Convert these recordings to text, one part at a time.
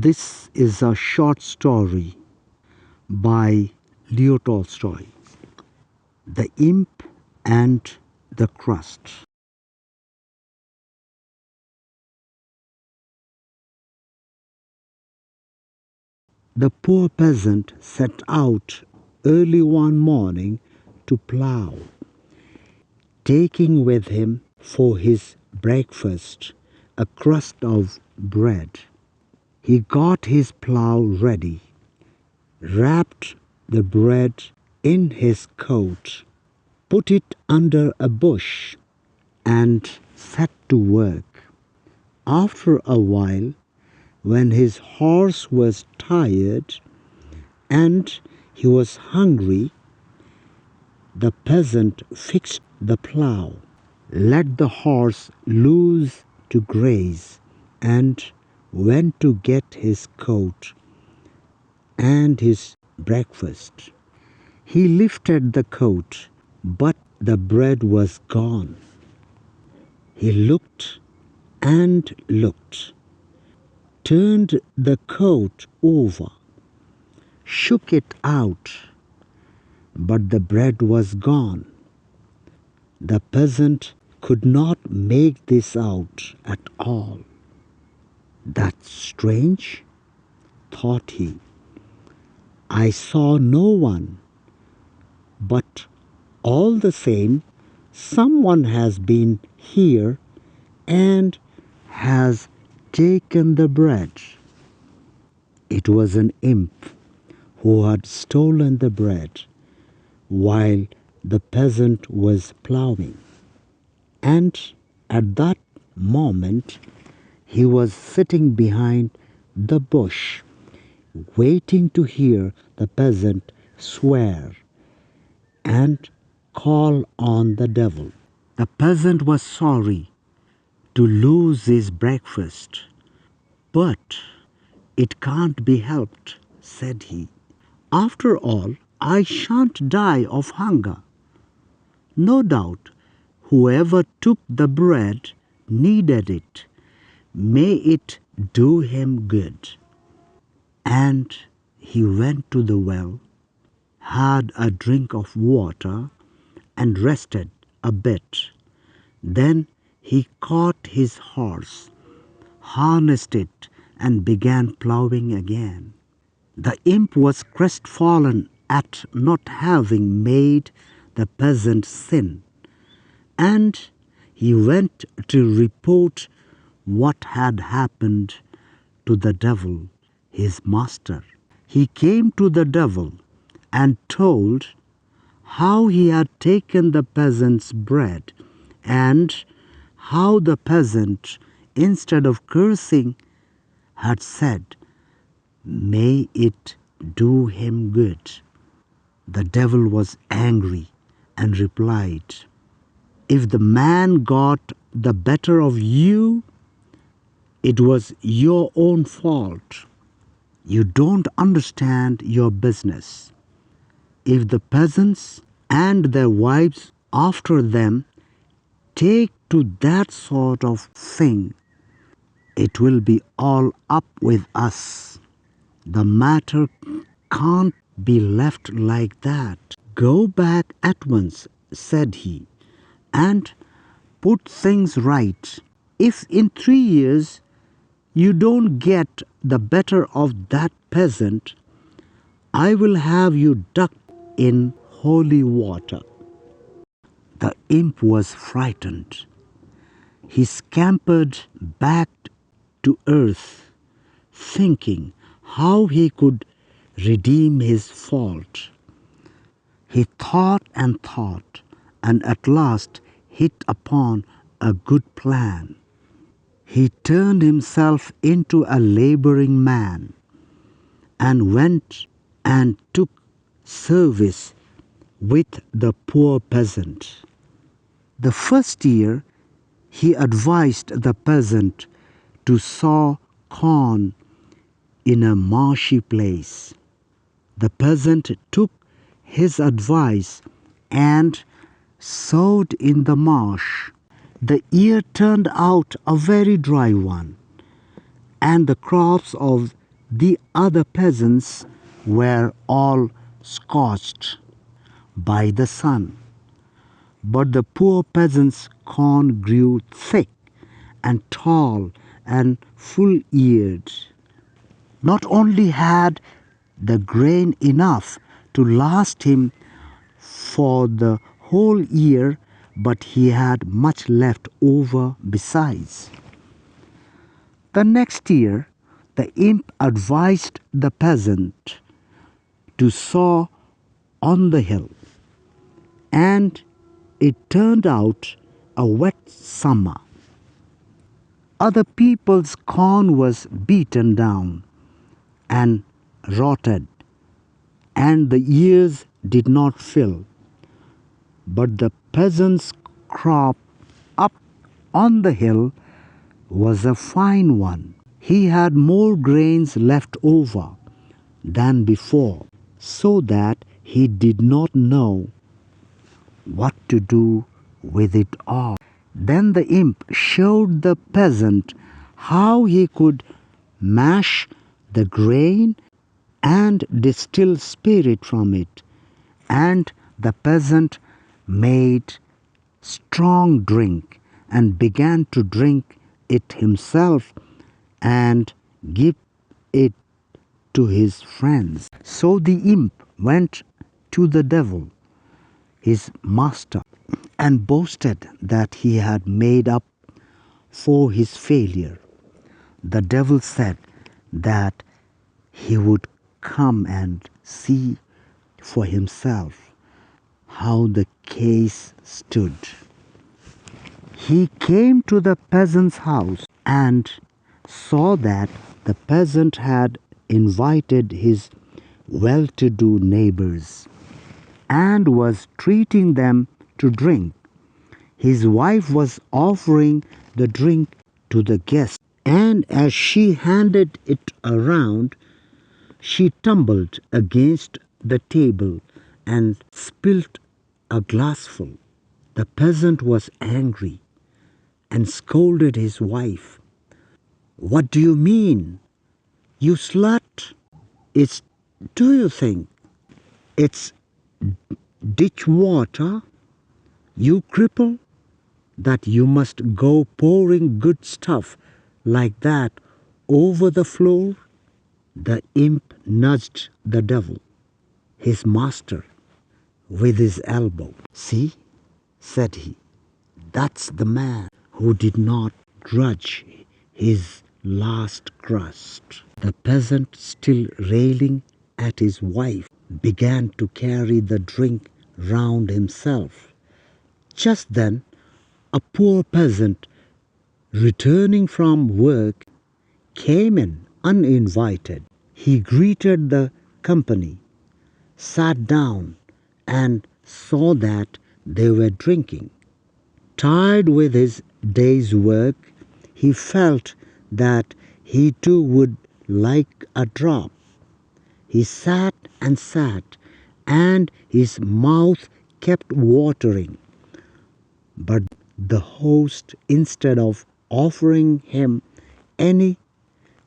This is a short story by Leo Tolstoy, The Imp and the Crust. The poor peasant set out early one morning to plough, taking with him for his breakfast a crust of bread. He got his plough ready, wrapped the bread in his coat, put it under a bush, and set to work. After a while, when his horse was tired and he was hungry, the peasant fixed the plough, let the horse loose to graze, and went to get his coat and his breakfast. He lifted the coat, but the bread was gone. He looked and looked, turned the coat over, shook it out, but the bread was gone. The peasant could not make this out at all. "That's strange," thought he. "I saw no one, but all the same, someone has been here and has taken the bread." It was an imp who had stolen the bread while the peasant was ploughing. And at that moment he was sitting behind the bush, waiting to hear the peasant swear and call on the devil. The peasant was sorry to lose his breakfast, but "It can't be helped," said he. "After all, I shan't die of hunger. No doubt whoever took the bread needed it. May it do him good." And he went to the well, had a drink of water, and rested a bit. Then he caught his horse, harnessed it, and began ploughing again. The imp was crestfallen at not having made the peasant sin, and he went to report what had happened to the devil, his master. He came to the devil and told how he had taken the peasant's bread, and how the peasant, instead of cursing, had said, "May it do him good." The devil was angry and replied, "If the man got the better of you, it was your own fault. You don't understand your business. If the peasants and their wives after them take to that sort of thing, it will be all up with us. The matter can't be left like that. Go back at once," said he, "and put things right. If in 3 years you don't get the better of that peasant, I will have you ducked in holy water." The imp was frightened. He scampered back to earth, thinking how he could redeem his fault. He thought, and at last hit upon a good plan. He turned himself into a laboring man and went and took service with the poor peasant. The first year he advised the peasant to sow corn in a marshy place. The peasant took his advice and sowed in the marsh. The year turned out a very dry one, and the crops of The other peasants were all scorched by the sun, but the poor peasant's corn grew thick and tall and full-eared. Not only had the grain enough to last him for the whole year, but he had much left over besides. The next year, the imp advised the peasant to sow on the hill, and it turned out a wet summer. Other people's corn was beaten down and rotted, and the ears did not fill. But the peasant's crop up on the hill was a fine one. He had more grains left over than before, so that he did not know what to do with it all. Then the imp showed the peasant how he could mash the grain and distill spirit from it, and the peasant made strong drink and began to drink it himself and give it to his friends. So the imp went to the devil, his master, and boasted that he had made up for his failure. The devil said that he would come and see for himself how the case stood. He came to the peasant's house and saw that the peasant had invited his well-to-do neighbors and was treating them to drink. His wife was offering the drink to the guests, and as she handed it around, she tumbled against the table and spilt a glassful. The peasant was angry and scolded his wife. "What do you mean, you slut? Do you think it's ditch water, you cripple, that you must go pouring good stuff like that over the floor?" The imp nudged the devil, his master, with his elbow. "See," said he, "that's the man who did not grudge his last crust." The peasant, still railing at his wife, began to carry the drink round himself. Just then, a poor peasant, returning from work, came in uninvited. He greeted the company, sat down, and saw that they were drinking. Tired with his day's work, he felt that he too would like a drop. He sat and sat, and his mouth kept watering. But the host, instead of offering him any,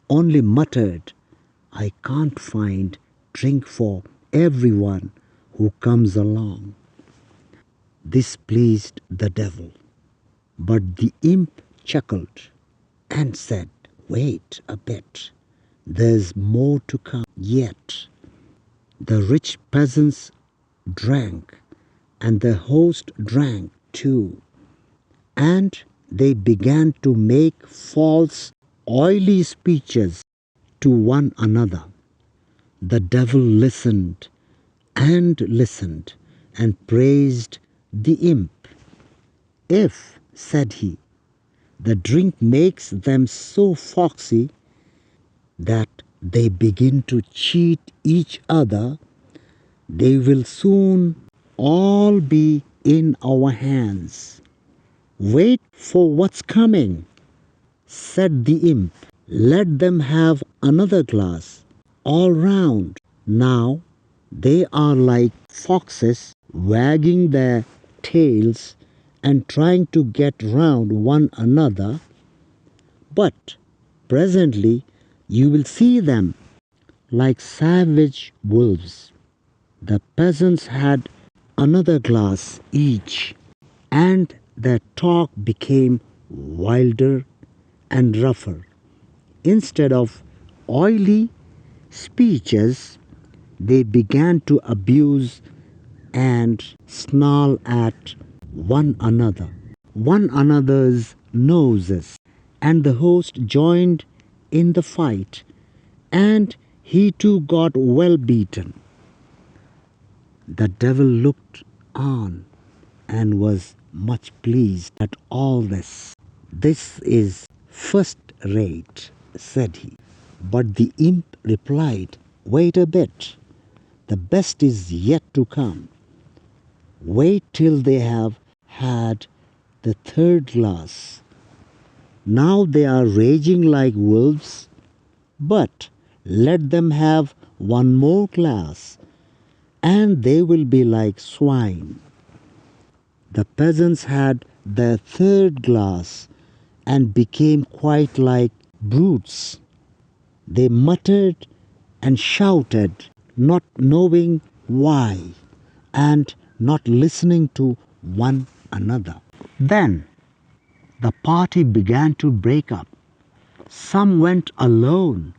only muttered, "I can't find drink for everyone who comes along." This pleased the devil. But the imp chuckled and said, "Wait a bit, there's more to come yet." The rich peasants drank, and the host drank too, and they began to make false, oily speeches to one another. The devil listened and praised the imp. "If," said he, "the drink makes them so foxy that they begin to cheat each other, they will soon all be in our hands." "Wait for what's coming," said the imp. "Let them have another glass all round. Now they are like foxes, wagging their tails and trying to get round one another. But presently you will see them like savage wolves. The peasants had another glass each, and their talk became wilder and rougher. Instead of oily speeches, they began to abuse and snarl at one another's noses. And the host joined in the fight, and he too got well beaten. The devil looked on and was much pleased at all this. "This is first rate," said he. But the imp replied, "Wait a bit. The best is yet to come. Wait till they have had the third glass. Now they are raging like wolves, but let them have one more glass, and they will be like swine." The peasants had their third glass and became quite like brutes. They muttered and shouted, not knowing why, and not listening to one another. Then the party began to break up. Some went alone,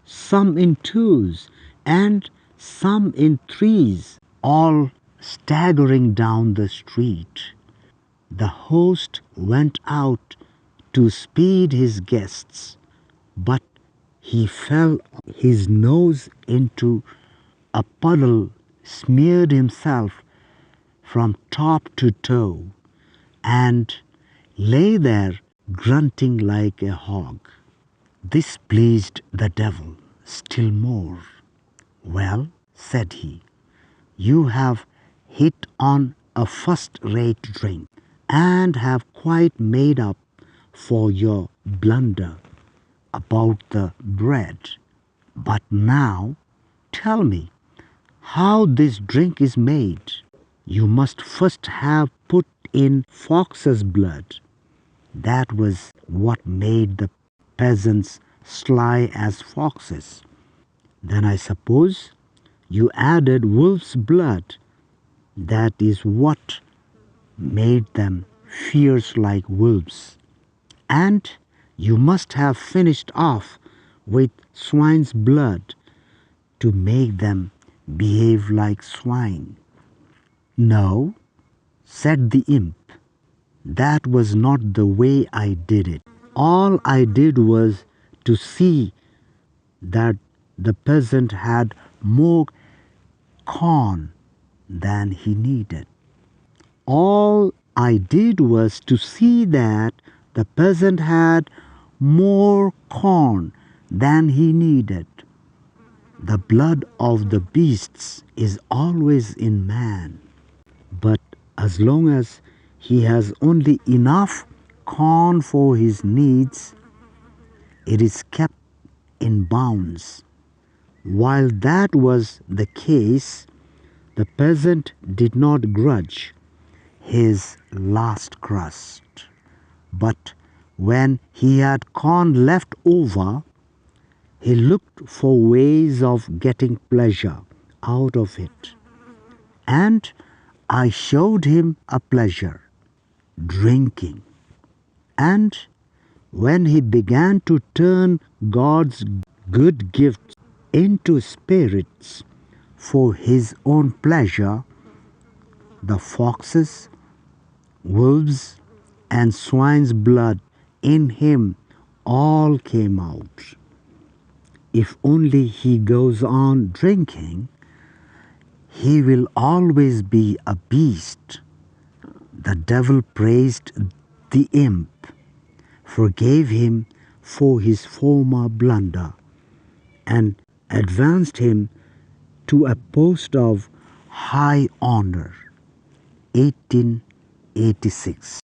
some in twos, and some in threes, all staggering down the street. The host went out to speed his guests, but he fell his nose into a puddle, smeared himself from top to toe, and lay there grunting like a hog. This pleased the devil still more. "Well," said he, "you have hit on a first-rate drink, and have quite made up for your blunder about the bread. But now tell me how this drink is made." "You must first have put in fox's blood." That was what made the peasants sly as foxes. "Then I suppose you added wolf's blood." That is what made them fierce like wolves. "And you must have finished off with swine's blood to make them behave like swine." "No," said the imp, "that was not the way I did it. All I did was to see that the peasant had more corn than he needed. All I did was to see that the peasant had more corn than he needed. The blood of the beasts is always in man, but as long as he has only enough corn for his needs, it is kept in bounds." While that was the case, the peasant did not grudge his last crust. But when he had corn left over, he looked for ways of getting pleasure out of it. And I showed him a pleasure, drinking. And when he began to turn God's good gifts into spirits for his own pleasure, the foxes, wolves, and swine's blood in him all came out. If only he goes on drinking, he will always be a beast. The devil praised the imp, forgave him for his former blunder, and advanced him to a post of high honor. 1886.